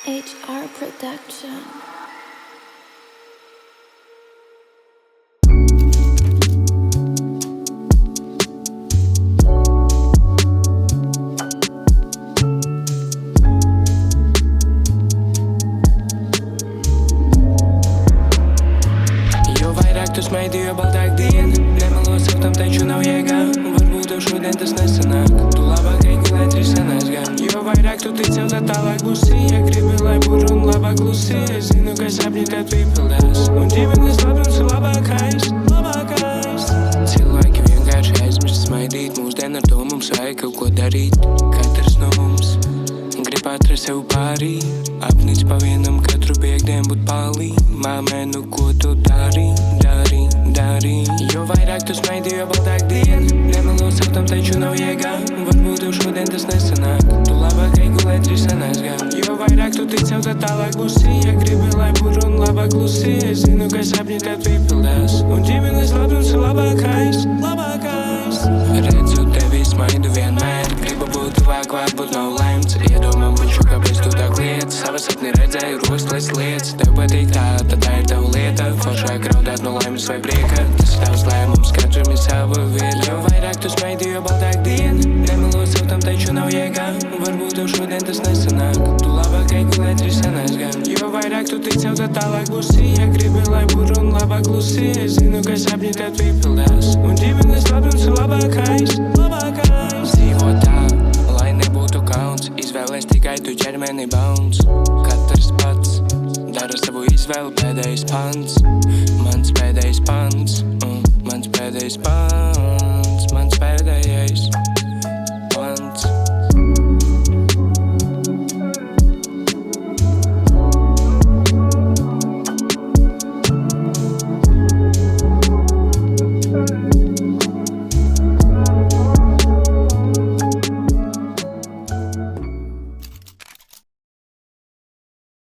HR Production. Jo vairāk tu smaidi, jo baltāk diena. Nemelo siltam, taču nav jēgā. Varbūt tev šodien tas nesanāk. Tu labāk ej gulēt, risinās gan. Jo vairāk tu tic, jau tā tālāk būsi. Ja gribi, lai būtu un labāk klusi. Es zinu, ka sapņi tev piepildās. Un ģimenes labums ir labākais. Cilvēki vienkārši aizmirst smaidīt. Mūsdien ar to mums vajag kaut ko darīt. Katrs no mums grib atrast sev pārī. Apnic pa vienam katru piekdien būt palī. Māmē, nu ko tu dari? Jo vairāk tu smaidi, jo baltāk diena. Nemelo siltam, taču nav jēgā. Varbūt tev šodien tas nesanāk. Tu labāk ej gulēt, risinās gan. Jo vairāk tu tic, jau tā tālāk būsi. Ja gribi, lai būtu un labāk klusi. Es zinu, ka sapņi tev piepildās. Un ģimenes labums ir labākais. Redzu tevi smaidu vienmēr. Gribu būt tuvāk, varbūt nav lemts. Iedomā buļšu, kāpēc tu tā kliedz. Savas sapni redzēju, rostlēs lietas. Tev patīk tā ir tava lieta. Foršāk raudāt no laimes vai prieka. Tas ir tavs lēmums, katram ir sava vieta. Jo vairāk tu smaidi, jo baltāk diena. Nemelo siltam, taču nav jēgā. Varbūt tev šodien tas nesanāk. Tu labāk ej gulēt, risinās gan. Jo vairāk tu tic, jau tā tālāk būsi. Ja gribi, lai būtu un labāk klusi. Es zinu, ka sapņi tev piepildās. Un ģimenes labums ir labākais. Dzīvo tā, lai nebūtu kauns. Izvēlēs tikai tu ķermeni bauns. Katrs pats dara savu izvēlu, pēdējais pants. Mans pēdējais pants. Mans pēdējais pants. Mans pēdējais.